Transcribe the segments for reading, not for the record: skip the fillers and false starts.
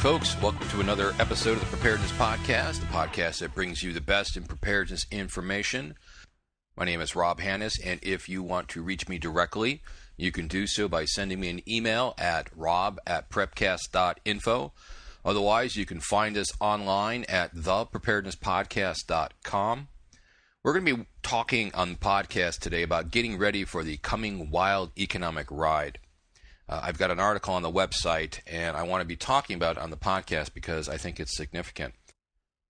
folks. Welcome to another episode of the Preparedness Podcast, the podcast that brings you the best in preparedness information. My name is Rob Hannes, and if you want to reach me directly, you can do so by sending me an email at rob@prepcast.info. Otherwise, you can find us online at thepreparednesspodcast.com. We're going to be talking on the podcast today about getting ready for the coming wild economic ride. I've got an article on the website, and I want to be talking about it on the podcast because I think it's significant.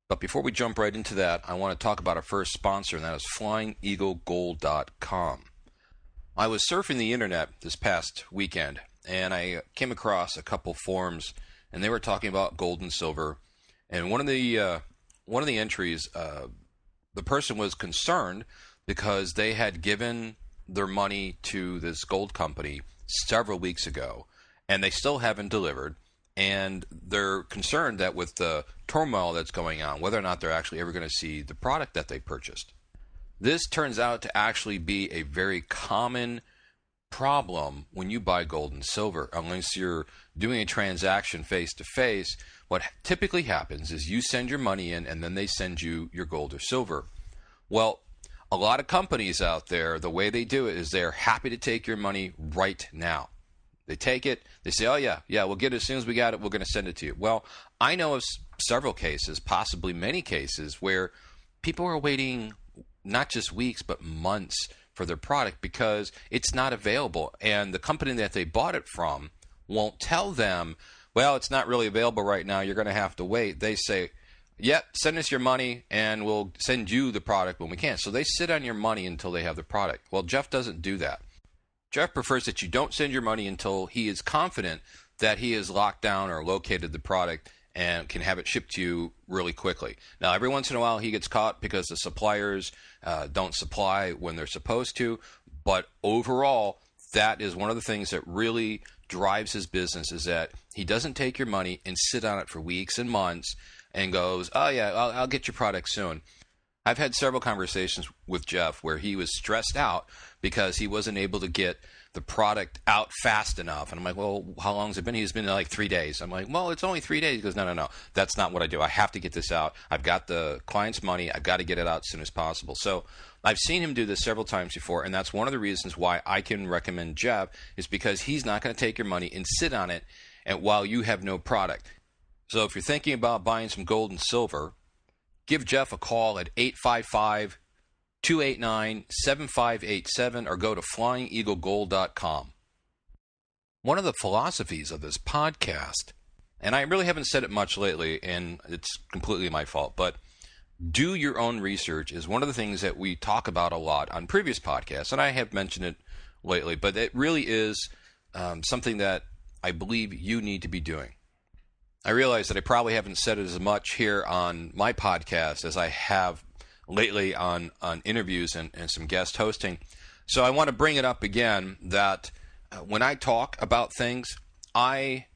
But before we jump right into that, I want to talk about our first sponsor, and that is FlyingEagleGold.com. I was surfing the internet this past weekend, and I came across a couple forums, and they were talking about gold and silver. And one of the entries, the person was concerned because they had given their money to this gold company several weeks ago, and they still haven't delivered, and they're concerned that with the turmoil that's going on, whether or not they're actually ever going to see the product that they purchased. This turns out to actually be a very common problem when you buy gold and silver. Unless you're doing a transaction face-to-face, what typically happens is you send your money in, and then they send you your gold or silver. Well, a lot of companies out there, the way they do it is they're happy to take your money right now. They take it, they say, oh yeah, we'll get it as soon as we got it, we're going to send it to you. Well, I know of several cases, possibly many cases, where people are waiting not just weeks, but months for their product because it's not available. And the company that they bought it from won't tell them, well, it's not really available right now, you're going to have to wait. They say, yep, send us your money and we'll send you the product when we can. So they sit on your money until they have the product. Well, Jeff doesn't do that. Jeff prefers that you don't send your money until he is confident that he has locked down or located the product and can have it shipped to you really quickly. Now, every once in a while he gets caught because the suppliers don't supply when they're supposed to. But overall, that is one of the things that really drives his business, is that he doesn't take your money and sit on it for weeks and months and goes, oh yeah, I'll get your product soon. I've had several conversations with Jeff where he was stressed out because he wasn't able to get the product out fast enough. And I'm like, well, how long has it been? He's been like 3 days. I'm like, well, it's only 3 days. He goes, no, that's not what I do. I have to get this out. I've got the client's money. I've got to get it out as soon as possible. So I've seen him do this several times before, and that's one of the reasons why I can recommend Jeff, is because he's not going to take your money and sit on it and while you have no product. So if you're thinking about buying some gold and silver, give Jeff a call at 855-289-7587 or go to FlyingEagleGold.com. One of the philosophies of this podcast, and I really haven't said it much lately, and it's completely my fault, but do your own research is one of the things that we talk about a lot on previous podcasts, and I have mentioned it lately, but it really is something that I believe you need to be doing. I realize that I probably haven't said it as much here on my podcast as I have lately on interviews and some guest hosting. So I want to bring it up again that when I talk about things, I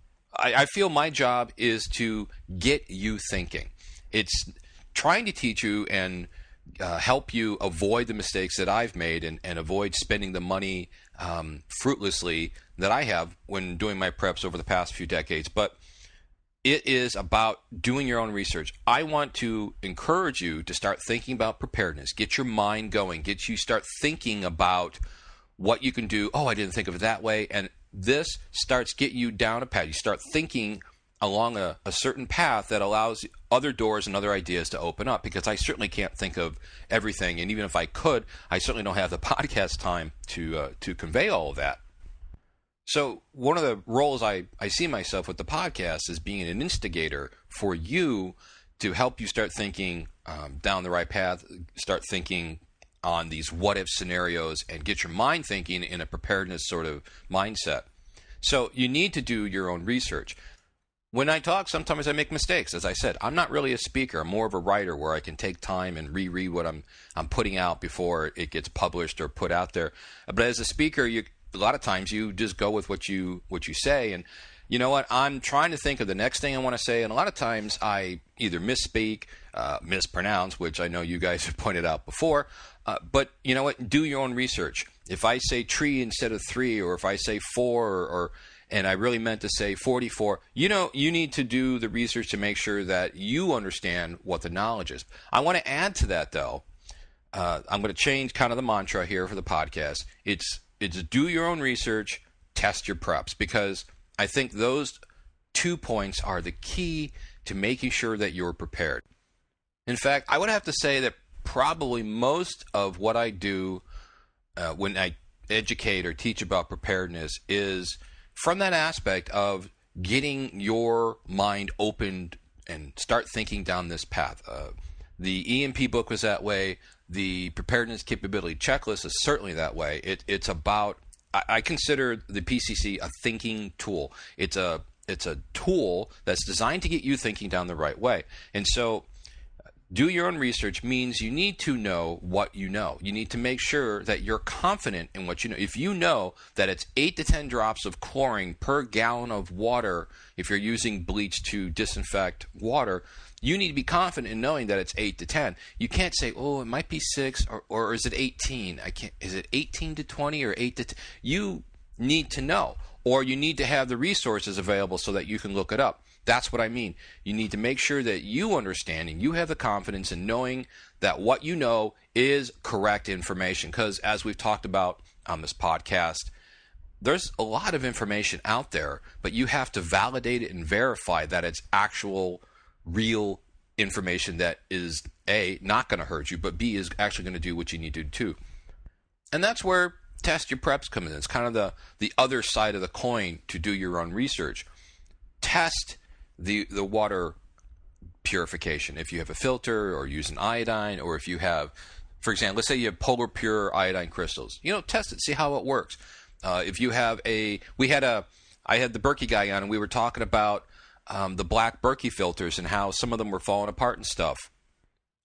feel my job is to get you thinking. It's trying to teach you and help you avoid the mistakes that I've made and avoid spending the money fruitlessly that I have when doing my preps over the past few decades. But it is about doing your own research. I want to encourage you to start thinking about preparedness, get your mind going, get you start thinking about what you can do. Oh, I didn't think of it that way. And this starts getting you down a path. You start thinking along a certain path that allows other doors and other ideas to open up, because I certainly can't think of everything. And even if I could, I certainly don't have the podcast time to convey all of that. So one of the roles I see myself with the podcast is being an instigator for you to help you start thinking down the right path, start thinking on these what-if scenarios, and get your mind thinking in a preparedness sort of mindset. So you need to do your own research. When I talk, sometimes I make mistakes. As I said, I'm not really a speaker. I'm more of a writer, where I can take time and reread what I'm putting out before it gets published or put out there. But as a speaker, a lot of times you just go with what you say, and you know what? I'm trying to think of the next thing I want to say, and a lot of times I either misspeak, mispronounce, which I know you guys have pointed out before. But you know what? Do your own research. If I say tree instead of three, or if I say four, or and I really meant to say 44. You know, you need to do the research to make sure that you understand what the knowledge is. I want to add to that, though. I'm going to change kind of the mantra here for the podcast. It's do your own research, test your preps, because I think those 2 points are the key to making sure that you're prepared. In fact, I would have to say that probably most of what I do when I educate or teach about preparedness is from that aspect of getting your mind opened and start thinking down this path. The EMP book was that way. The Preparedness Capability Checklist is certainly that way. It's about, I consider the PCC a thinking tool. It's a tool that's designed to get you thinking down the right way. And so do your own research means you need to know what you know. You need to make sure that you're confident in what you know. If you know that it's 8 to 10 drops of chlorine per gallon of water, if you're using bleach to disinfect water, you need to be confident in knowing that it's 8 to 10. You can't say, oh, it might be 6 or is it 18? Is it 18 to 20 or 8 to 10? You need to know, or you need to have the resources available so that you can look it up. That's what I mean. You need to make sure that you understand and you have the confidence in knowing that what you know is correct information. Because as we've talked about on this podcast, there's a lot of information out there, but you have to validate it and verify that it's actual, real information that is A, not going to hurt you, but B, is actually going to do what you need to do too. And that's where test your preps come in. It's kind of the other side of the coin to do your own research. Test the water purification. If you have a filter or use an iodine, or if you have, for example, let's say you have polar pure iodine crystals, test it, see how it works. If you have I had the Berkey guy on, and we were talking about the black Berkey filters and how some of them were falling apart and stuff.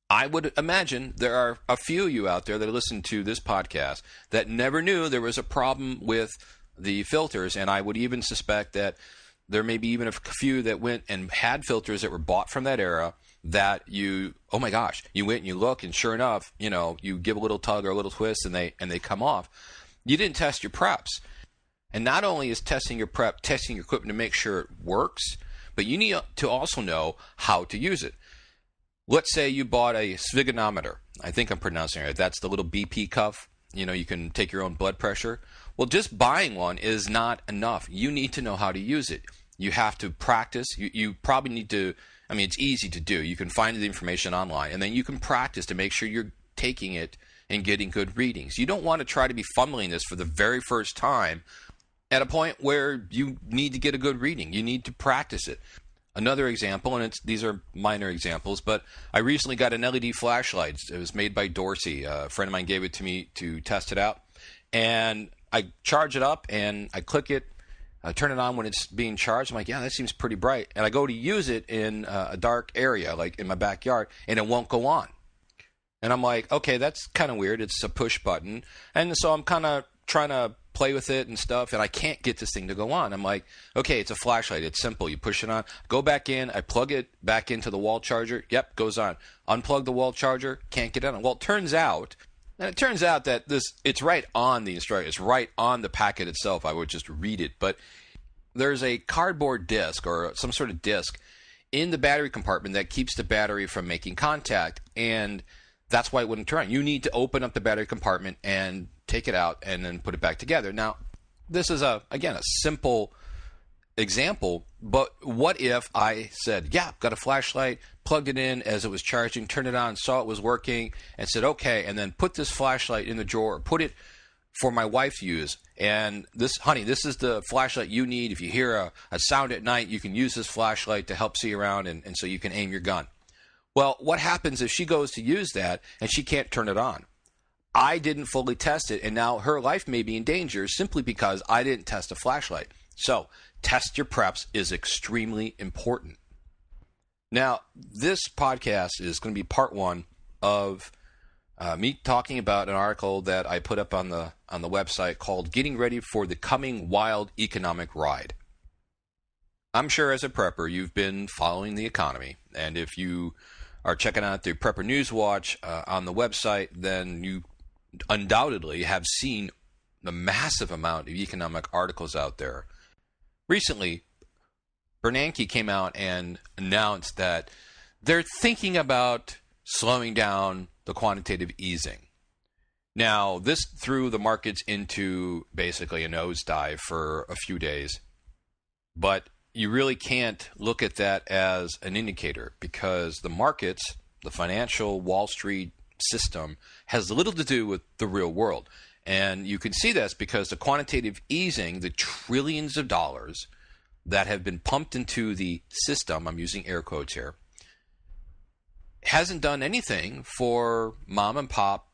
I would imagine there are a few of you out there that listen to this podcast that never knew there was a problem with the filters, and I would even suspect that there may be even a few that went and had filters that were bought from that era that oh my gosh, you went and you look, and sure enough, you give a little tug or a little twist and they come off. You didn't test your preps. And not only is testing your prep, testing your equipment to make sure it works, but you need to also know how to use it. Let's say you bought a sphygmometer. I think I'm pronouncing it right. That's the little BP cuff. You can take your own blood pressure. Well, just buying one is not enough. You need to know how to use it. You have to practice. You probably need to, it's easy to do. You can find the information online, and then you can practice to make sure you're taking it and getting good readings. You don't want to try to be fumbling this for the very first time at a point where you need to get a good reading. You need to practice it. Another example, and these are minor examples, but I recently got an LED flashlight. It was made by Dorsey. A friend of mine gave it to me to test it out. And I charge it up, and I click it. I turn it on when it's being charged. I'm like, yeah, that seems pretty bright. And I go to use it in a dark area, like in my backyard, and it won't go on. And I'm like, okay, that's kind of weird. It's a push button. And so I'm kind of trying to play with it and stuff, and I can't get this thing to go on. I'm like, okay, it's a flashlight. It's simple. You push it on, go back in, I plug it back into the wall charger. Yep, goes on. Unplug the wall charger, can't get it on. Well, it turns out that it's right on the instruction. It's right on the packet itself. I would just read it. But there's a cardboard disc or some sort of disc in the battery compartment that keeps the battery from making contact, and that's why it wouldn't turn on. You need to open up the battery compartment and take it out and then put it back together. Now, this is, again, a simple example, but what if I said, yeah, got a flashlight, plugged it in as it was charging, turned it on, saw it was working, and said, okay, and then put this flashlight in the drawer, put it for my wife to use. And this is the flashlight you need. If you hear a sound at night, you can use this flashlight to help see around, and so you can aim your gun. Well, what happens if she goes to use that and she can't turn it on? I didn't fully test it, and now her life may be in danger simply because I didn't test a flashlight. So, test your preps is extremely important. Now, this podcast is going to be part one of me talking about an article that I put up on the website called "Getting Ready for the Coming Wild Economic Ride." I'm sure as a prepper, you've been following the economy, and if you are checking out the Prepper News Watch on the website, then you undoubtedly have seen the massive amount of economic articles out there. recently, Bernanke came out and announced that they're thinking about slowing down the quantitative easing. Now, this threw the markets into basically a nosedive for a few days, but you really can't look at that as an indicator because the markets, the financial Wall Street system, has little to do with the real world. And you can see this because the quantitative easing, the trillions of dollars that have been pumped into the system, I'm using air quotes here, hasn't done anything for mom and pop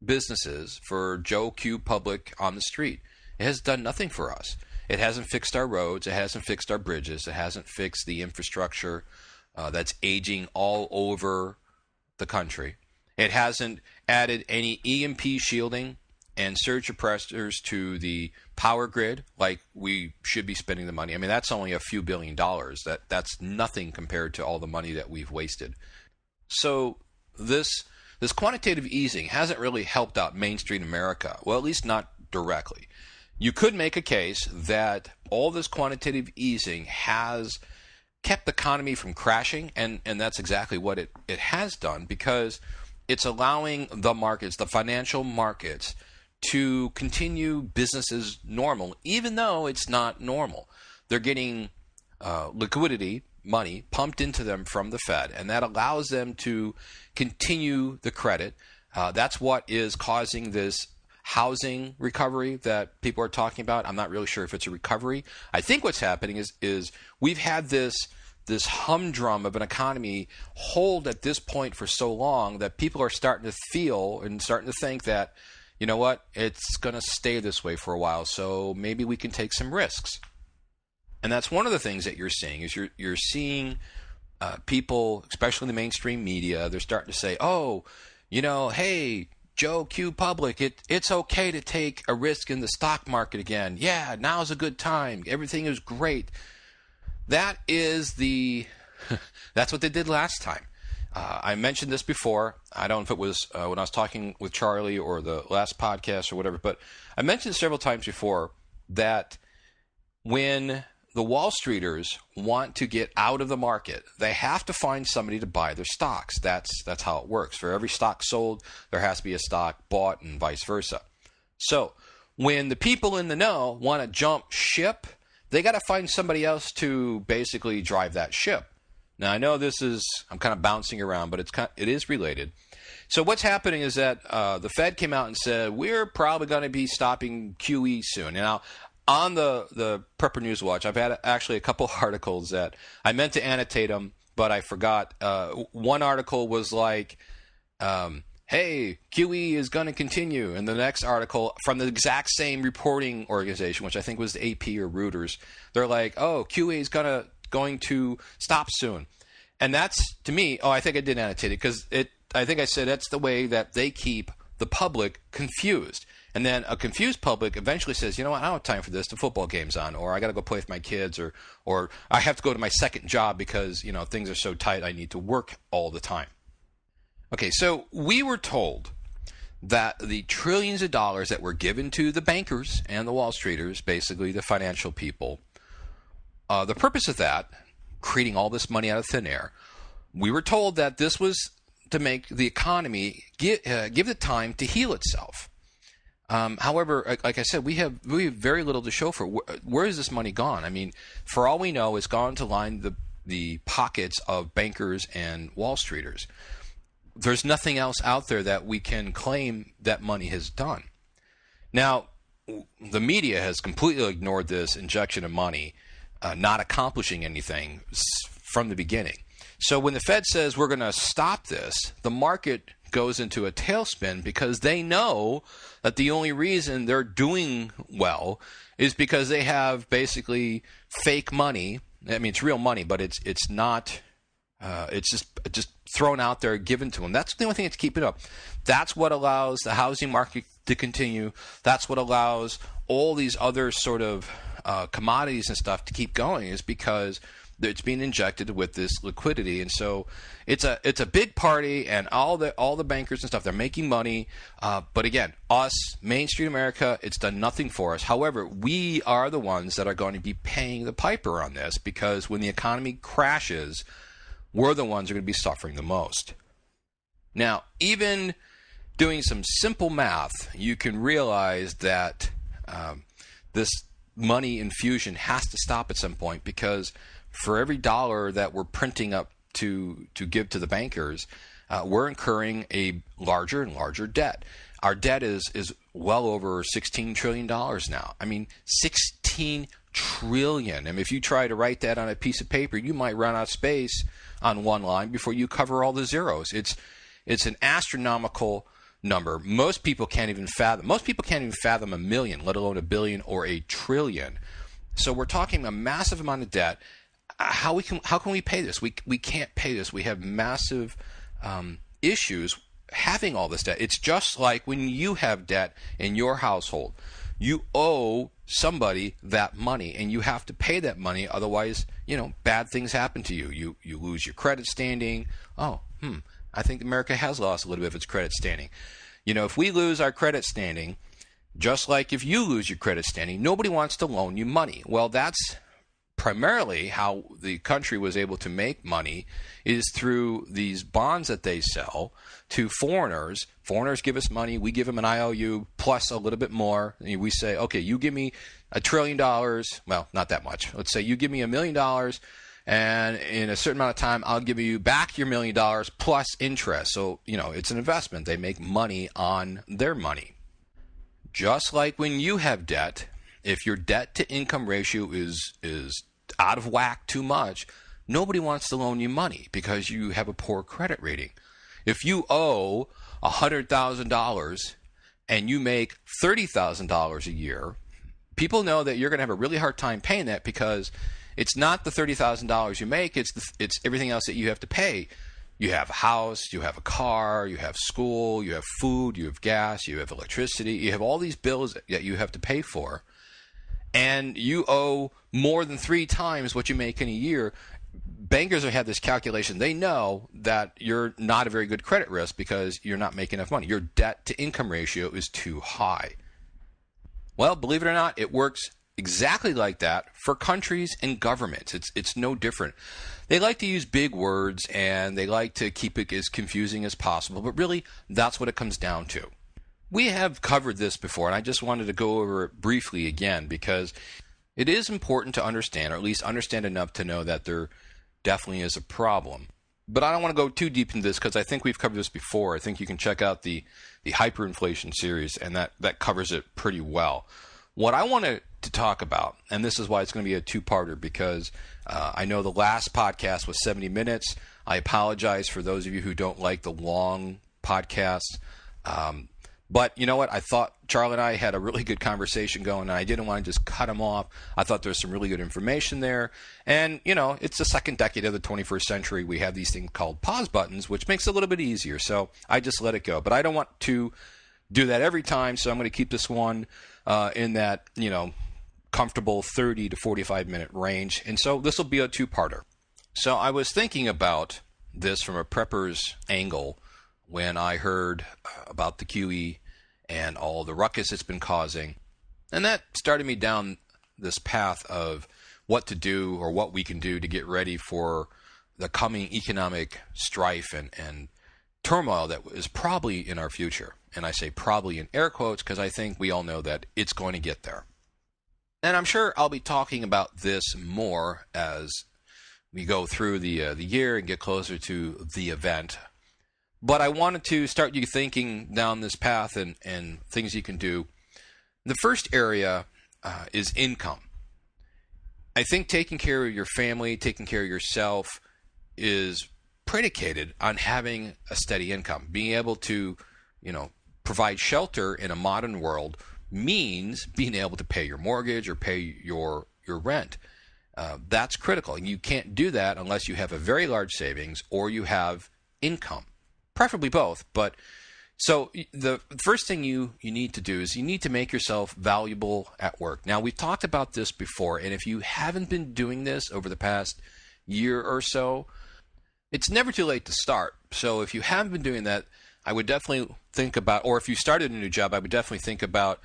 businesses, for Joe Q public on the street. It has done nothing for us. It hasn't fixed our roads. It hasn't fixed our bridges. It hasn't fixed the infrastructure that's aging all over the country. It hasn't added any EMP shielding and surge suppressors to the power grid like we should be spending the money. I mean, that's only a few $1 billion. That's nothing compared to all the money that we've wasted. So this quantitative easing hasn't really helped out Main Street America. Well, at least not directly. You could make a case that all this quantitative easing has kept the economy from crashing, and that's exactly what it has done, because it's allowing the markets, the financial markets, to continue business as normal, even though it's not normal. They're getting liquidity, money, pumped into them from the Fed, and that allows them to continue the credit. That's what is causing this housing recovery that people are talking about. I'm not really sure if it's a recovery. I think what's happening is we've had this humdrum of an economy hold at this point for so long that people are starting to feel and starting to think that, you know what, it's going to stay this way for a while, so maybe we can take some risks. And that's one of the things that you're seeing is you're seeing people, especially in the mainstream media, they're starting to say, oh, you know, hey, Joe Q Public, it's okay to take a risk in the stock market again. Yeah, now's a good time. Everything is great. That is that's what they did last time. I mentioned this before. I don't know if it was when I was talking with Charlie or the last podcast or whatever, but I mentioned several times before that when the Wall Streeters want to get out of the market, they have to find somebody to buy their stocks. That's how it works. For every stock sold, there has to be a stock bought and vice versa. So when the people in the know want to jump ship, they got to find somebody else to basically drive that ship. Now, I know I'm kind of bouncing around, but it is related. So what's happening is that the Fed came out and said, we're probably going to be stopping QE soon. Now, on the Prepper News Watch, I've had actually a couple articles that I meant to annotate them, but I forgot. One article was like, hey, QE is going to continue. And the next article from the exact same reporting organization, which I think was the AP or Reuters, they're like, oh, QE is going to stop soon. And that's, to me, I think I did annotate it because I think I said that's the way that they keep the public confused. And then a confused public eventually says, you know what, I don't have time for this. The football game's on, or I got to go play with my kids, or I have to go to my second job because, you know, things are so tight I need to work all the time. Okay, so we were told that the trillions of dollars that were given to the bankers and the Wall Streeters, basically the financial people, the purpose of that, creating all this money out of thin air, we were told that this was to make the economy give it time to heal itself. However, like I said, we have very little to show for where is this money gone? I mean, for all we know, it's gone to line the pockets of bankers and Wall Streeters. There's nothing else out there that we can claim that money has done. Now, the media has completely ignored this injection of money, not accomplishing anything from the beginning. So when the Fed says we're going to stop this, the market goes into a tailspin because they know that the only reason they're doing well is because they have basically fake money. I mean, it's real money, but it's not. It's just thrown out there, given to them. That's the only thing that's keeping it up. That's what allows the housing market to continue. That's what allows all these other sort of commodities and stuff to keep going, is because it's being injected with this liquidity, and so it's a big party, and all the bankers and stuff, they're making money. But again, us, Main Street America, it's done nothing for us. However, we are the ones that are going to be paying the piper on this, because when the economy crashes, we're the ones who are going to be suffering the most. Now, even doing some simple math, you can realize that this money infusion has to stop at some point, because for every dollar that we're printing up to give to the bankers, we're incurring a larger and larger debt. Our debt is well over $16 trillion now. I mean, $16 trillion. I mean, if you try to write that on a piece of paper, you might run out of space on one line before you cover all the zeros. It's an astronomical number. Most people can't even fathom a million, let alone a billion or a trillion. So we're talking a massive amount of debt. How can we pay this? We can't pay this. We have massive issues having all this debt. It's just like when you have debt in your household. You owe somebody that money, and you have to pay that money. Otherwise, bad things happen to you. You lose your credit standing. I think America has lost a little bit of its credit standing. If we lose our credit standing, just like if you lose your credit standing, nobody wants to loan you money. Well, that's primarily how the country was able to make money, is through these bonds that they sell to foreigners. Foreigners give us money. We give them an IOU plus a little bit more. We say, okay, you give me $1 trillion. Well, not that much. Let's say you give me $1 million, and in a certain amount of time, I'll give you back your $1 million plus interest. So, it's an investment. They make money on their money. Just like when you have debt, if your debt to income ratio is out of whack too much, nobody wants to loan you money because you have a poor credit rating. If you owe $100,000 and you make $30,000 a year, people know that you're going to have a really hard time paying that, because it's not the $30,000 you make, it's everything else that you have to pay. You have a house, you have a car, you have school, you have food, you have gas, you have electricity, you have all these bills that you have to pay for. And you owe more than 3 times what you make in a year. Bankers have this calculation. They know that you're not a very good credit risk because you're not making enough money. Your debt to income ratio is too high. Well, believe it or not, it works exactly like that for countries and governments. It's no different. They like to use big words, and they like to keep it as confusing as possible, but really that's what it comes down to. We have covered this before, and I just wanted to go over it briefly again, because it is important to understand, or at least understand enough to know that there definitely is a problem. But I don't want to go too deep into this, because I think we've covered this before. I think you can check out the hyperinflation series, and that covers it pretty well. What I wanted to talk about, and this is why it's going to be a 2-parter, because I know the last podcast was 70 minutes. I apologize for those of you who don't like the long podcasts. But you know what? I thought Charlie and I had a really good conversation going, and I didn't want to just cut him off. I thought there was some really good information there. And, it's the second decade of the 21st century. We have these things called pause buttons, which makes it a little bit easier. So I just let it go. But I don't want to do that every time, so I'm going to keep this one in that, comfortable 30 to 45 minute range. And so this will be a 2-parter. So I was thinking about this from a prepper's angle when I heard about the QE and all the ruckus it's been causing. And that started me down this path of what to do, or what we can do to get ready for the coming economic strife and turmoil that is probably in our future. And I say probably in air quotes, because I think we all know that it's going to get there. And I'm sure I'll be talking about this more as we go through the year and get closer to the event. But I wanted to start you thinking down this path and things you can do. The first area is income. I think taking care of your family, taking care of yourself is predicated on having a steady income. Being able to, provide shelter in a modern world means being able to pay your mortgage or pay your rent. That's critical. And you can't do that unless you have a very large savings or you have income. Preferably both, but so the first thing you need to do is you need to make yourself valuable at work. Now, we've talked about this before, and if you haven't been doing this over the past year or so, it's never too late to start. So if you haven't been doing that, I would definitely think about, or if you started a new job, I would definitely think about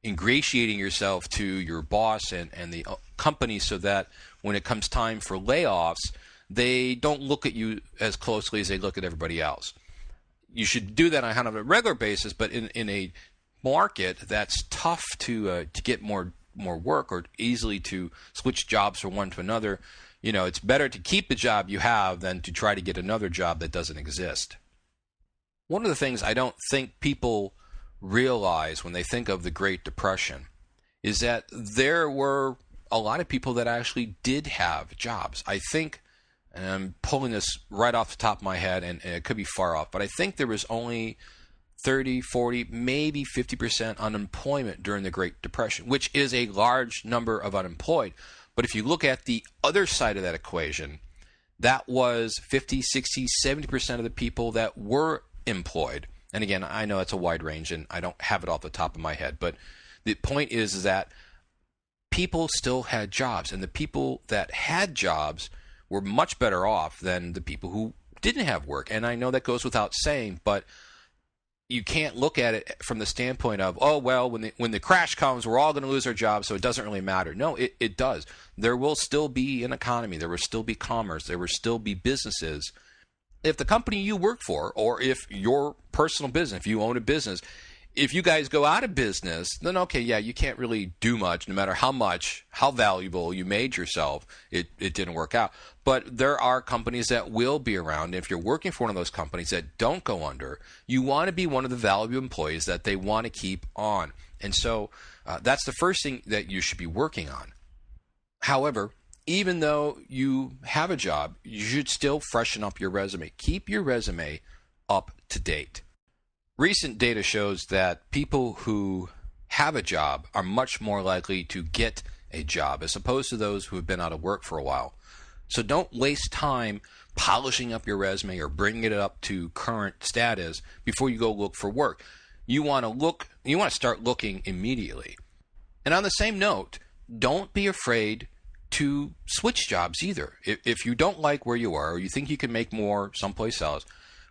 ingratiating yourself to your boss and the company so that when it comes time for layoffs, they don't look at you as closely as they look at everybody else. You should do that on kind of a regular basis, but in a market that's tough to get more work or easily to switch jobs from one to another, it's better to keep the job you have than to try to get another job that doesn't exist. One of the things I don't think people realize when they think of the Great Depression is that there were a lot of people that actually did have jobs. I think, and I'm pulling this right off the top of my head, and it could be far off, but I think there was only 30, 40, maybe 50% unemployment during the Great Depression, which is a large number of unemployed. But if you look at the other side of that equation, that was 50, 60, 70% of the people that were employed. And again, I know that's a wide range, and I don't have it off the top of my head. But the point is that people still had jobs, and the people that had jobs were much better off than the people who didn't have work. And I know that goes without saying, but you can't look at it from the standpoint of, oh, well, when the crash comes, we're all going to lose our jobs, so it doesn't really matter. No, it does. There will still be an economy. There will still be commerce. There will still be businesses. If the company you work for, or if your personal business, if you own a business, if you guys go out of business, then okay, yeah, you can't really do much, no matter how valuable you made yourself, it didn't work out. But there are companies that will be around. If you're working for one of those companies that don't go under, you want to be one of the valuable employees that they want to keep on. And so that's the first thing that you should be working on. However, even though you have a job, you should still freshen up your resume. Keep your resume up to date. Recent data shows that people who have a job are much more likely to get a job as opposed to those who have been out of work for a while. So don't waste time polishing up your resume or bringing it up to current status before you go look for work. You want to start looking immediately. And on the same note, don't be afraid to switch jobs either. If you don't like where you are or you think you can make more someplace else,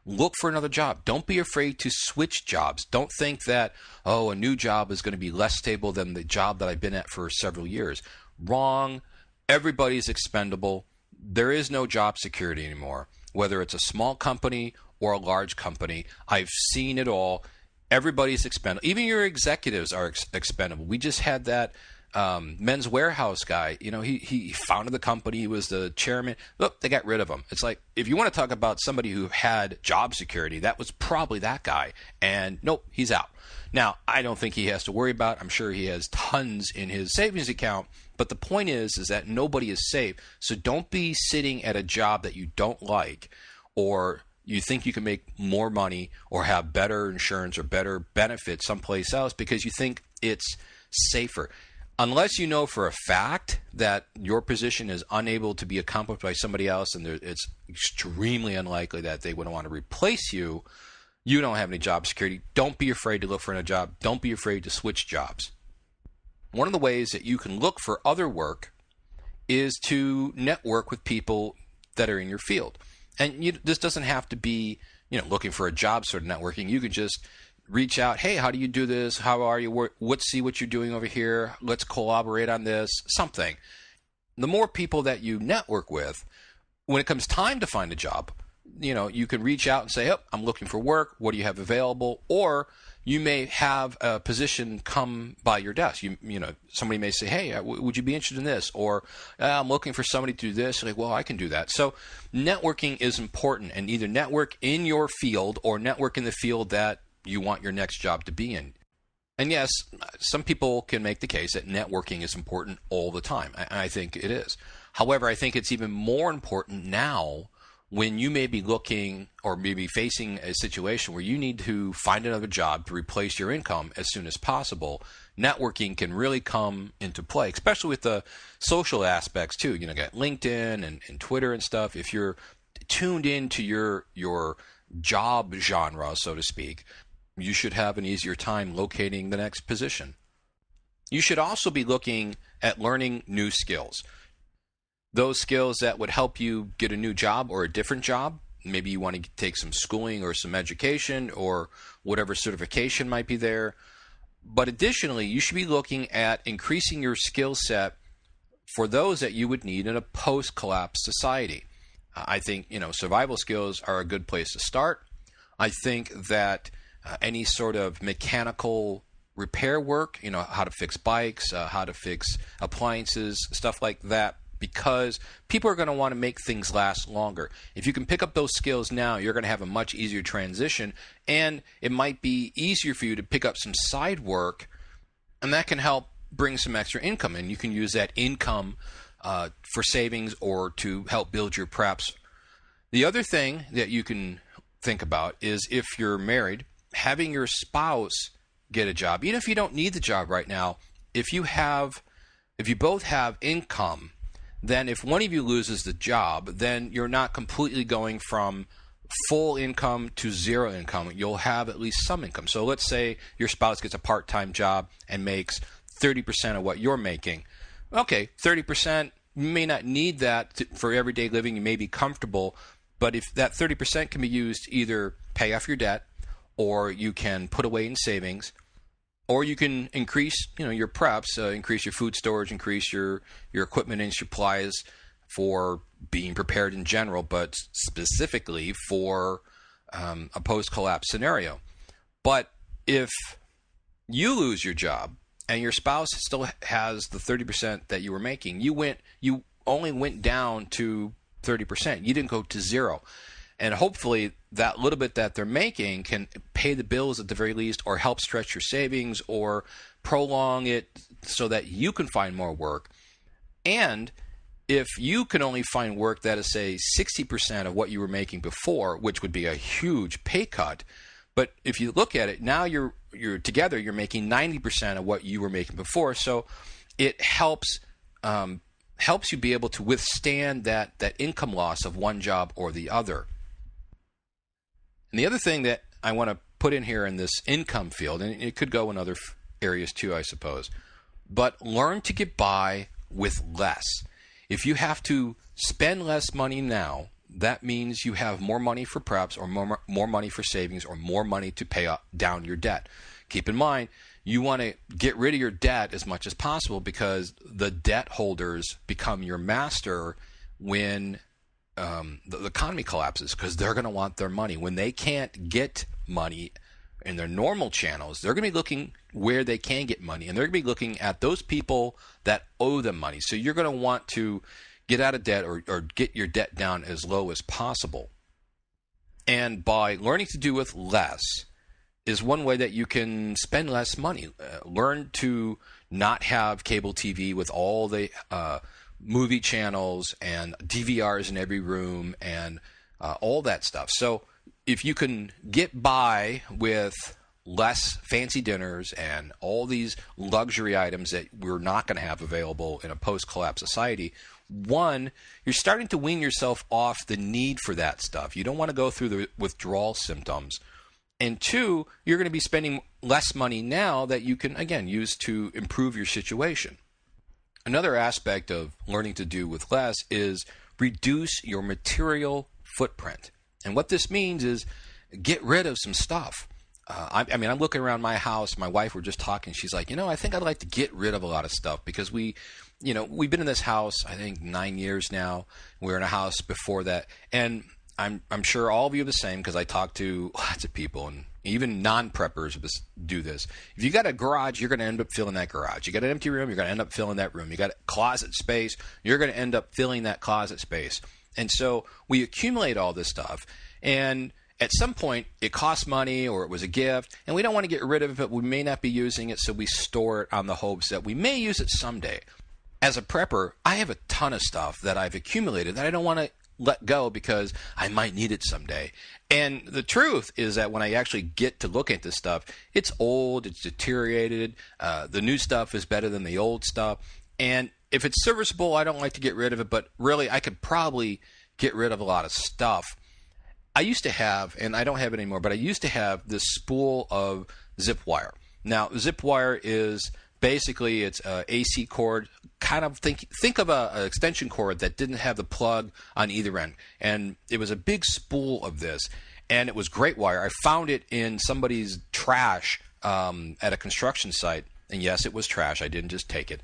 look for another job. Don't be afraid to switch jobs. Don't think that, a new job is going to be less stable than the job that I've been at for several years. Wrong. Everybody's expendable. There is no job security anymore, whether it's a small company or a large company. I've seen it all. Everybody's expendable. Even your executives are expendable. We just had that Men's Warehouse guy. He founded the company. He was the chairman. Look, they got rid of him. It's like, if you want to talk about somebody who had job security, that was probably that guy. And nope, he's out. Now, I don't think he has to worry about it. I'm sure he has tons in his savings account. But the point is that nobody is safe. So don't be sitting at a job that you don't like, or you think you can make more money or have better insurance or better benefits someplace else because you think it's safer. Unless you know for a fact that your position is unable to be accomplished by somebody else, and it's extremely unlikely that they would want to replace you, you don't have any job security. Don't be afraid to look for a job. Don't be afraid to switch jobs. One of the ways that you can look for other work is to network with people that are in your field. And this doesn't have to be, looking for a job sort of networking. You can just reach out. Hey, how do you do this? How are you? Let's see what you're doing over here. Let's collaborate on this. Something. The more people that you network with, when it comes time to find a job, you can reach out and say, I'm looking for work. What do you have available? Or you may have a position come by your desk. Somebody may say, hey, would you be interested in this? Or I'm looking for somebody to do this. You're like, well, I can do that. So networking is important, and either network in your field or network in the field that you want your next job to be in. And yes, some people can make the case that networking is important all the time. I think it is. However, I think it's even more important now when you may be looking or maybe facing a situation where you need to find another job to replace your income as soon as possible. Networking can really come into play, especially with the social aspects too. Got LinkedIn and Twitter and stuff. If you're tuned into your job genre, so to speak, you should have an easier time locating the next position. You should also be looking at learning new skills. those skills that would help you get a new job or a different job. Maybe you want to take some schooling or some education or whatever certification might be there. But additionally, you should be looking at increasing your skill set for those that you would need in a post-collapse society. I think, survival skills are a good place to start. I think that any sort of mechanical repair work, how to fix bikes, how to fix appliances, stuff like that, because people are going to want to make things last longer. If you can pick up those skills now, you're going to have a much easier transition, and it might be easier for you to pick up some side work, and that can help bring some extra income, and you can use that income for savings or to help build your preps. The other thing that you can think about is if you're married, having your spouse get a job, even if you don't need the job right now. If you both have income, then if one of you loses the job, then you're not completely going from full income to zero income. You'll have at least some income. So let's say your spouse gets a part-time job and makes 30% of what you're making. Okay, 30%, you may not need that for everyday living. You may be comfortable, but if that 30% can be used to either pay off your debt, or you can put away in savings, or you can increase, your preps, increase your food storage, increase your equipment and supplies for being prepared in general, but specifically for a post-collapse scenario. But if you lose your job and your spouse still has the 30% that you were making, you only went down to 30%. You didn't go to zero. And hopefully that little bit that they're making can pay the bills at the very least, or help stretch your savings, or prolong it so that you can find more work. And if you can only find work that is, say, 60% of what you were making before, which would be a huge pay cut, but if you look at it, now you're together, you're making 90% of what you were making before. So it helps you be able to withstand that income loss of one job or the other. And the other thing that I want to put in here in this income field, and it could go in other areas too, I suppose, but learn to get by with less. If you have to spend less money now, that means you have more money for preps, or more money for savings, or more money to pay down your debt. Keep in mind, you want to get rid of your debt as much as possible, because the debt holders become your master when the economy collapses, because they're going to want their money. When they can't get money in their normal channels, they're going to be looking where they can get money, and they're going to be looking at those people that owe them money. So you're going to want to get out of debt, or get your debt down as low as possible. And by learning to do with less is one way that you can spend less money. Learn to not have cable TV with all the movie channels and DVRs in every room and all that stuff. So if you can get by with less fancy dinners and all these luxury items that we're not going to have available in a post-collapse society, one, you're starting to wean yourself off the need for that stuff. You don't want to go through the withdrawal symptoms. And two, you're going to be spending less money now that you can, again, use to improve your situation. Another aspect of learning to do with less is reduce your material footprint. And what this means is get rid of some stuff. I'm looking around my house. My wife, were just talking. She's like, I think I'd like to get rid of a lot of stuff, because we've been in this house, I think 9 years now. We were in a house before that. And I'm sure all of you are the same, because I talk to lots of people, and even non-preppers do this. If you got a garage, you're going to end up filling that garage. You got an empty room, you're going to end up filling that room. You got a closet space, you're going to end up filling that closet space. And so we accumulate all this stuff, and at some point it costs money, or it was a gift, and we don't want to get rid of it, but we may not be using it, so we store it on the hopes that we may use it someday. As a prepper, I have a ton of stuff that I've accumulated that I don't want to let go, because I might need it someday. And the truth is that when I actually get to look at this stuff, it's old, it's deteriorated, the new stuff is better than the old stuff. And if it's serviceable, I don't like to get rid of it, but really I could probably get rid of a lot of stuff. I used to have, and I don't have it anymore, but I used to have this spool of zip wire. Now, zip wire is Basically, it's a AC cord. Kind of think of an extension cord that didn't have the plug on either end, and it was a big spool of this, and it was great wire. I found it in somebody's trash at a construction site, and yes, it was trash. I didn't just take it,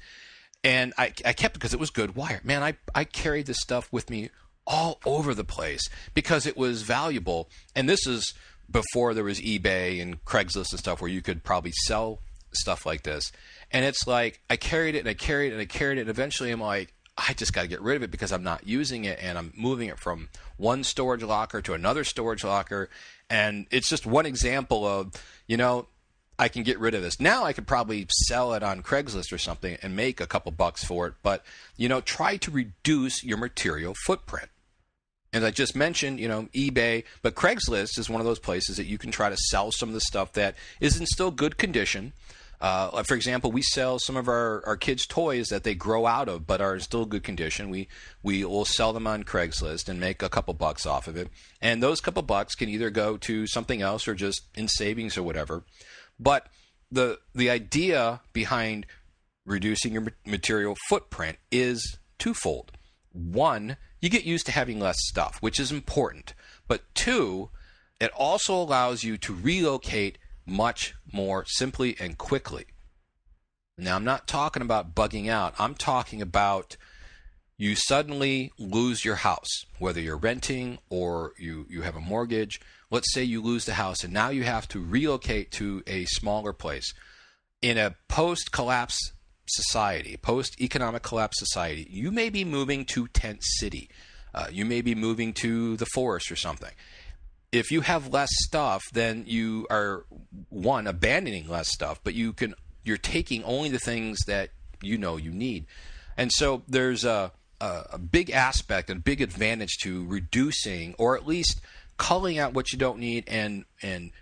and I kept it because it was good wire. Man, I carried this stuff with me all over the place because it was valuable, and this is before there was eBay and Craigslist and stuff where you could probably sell stuff like this. And it's like I carried it and I carried it and I carried it, and eventually I'm like, I just got to get rid of it because I'm not using it, and I'm moving it from one storage locker to another storage locker. And it's just one example of, I can get rid of this. Now I could probably sell it on Craigslist or something and make a couple bucks for it. But, try to reduce your material footprint. And I just mentioned, eBay, but Craigslist is one of those places that you can try to sell some of the stuff that is in still good condition. For example, we sell some of our kids' toys that they grow out of but are in still good condition. We will sell them on Craigslist and make a couple bucks off of it. And those couple bucks can either go to something else or just in savings or whatever. But the idea behind reducing your material footprint is twofold. One, you get used to having less stuff, which is important. But two, it also allows you to relocate much more simply and quickly. Now, I'm not talking about bugging out. I'm talking about you suddenly lose your house, whether you're renting or you have a mortgage. Let's say you lose the house and now you have to relocate to a smaller place. In a post-collapse society, post-economic collapse society, you may be moving to Tent City. You may be moving to the forest or something. If you have less stuff, then you are, one, abandoning less stuff, but you're taking only the things that you need. And so there's a big aspect and big advantage to reducing, or at least culling out what you don't need and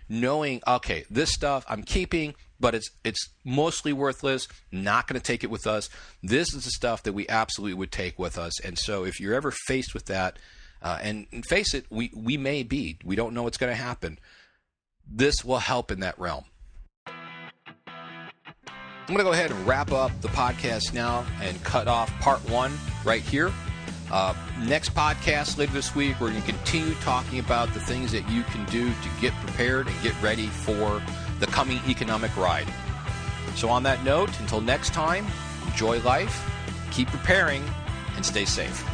knowing, okay, this stuff I'm keeping, but it's mostly worthless, not going to take it with us. This is the stuff that we absolutely would take with us. And so if you're ever faced with that, and face it, we don't know what's going to happen. This will help in that realm. I'm going to go ahead and wrap up the podcast now and cut off part 1 right here. Next podcast later this week, we're going to continue talking about the things that you can do to get prepared and get ready for the coming economic ride. So on that note, until next time, enjoy life, keep preparing, and stay safe.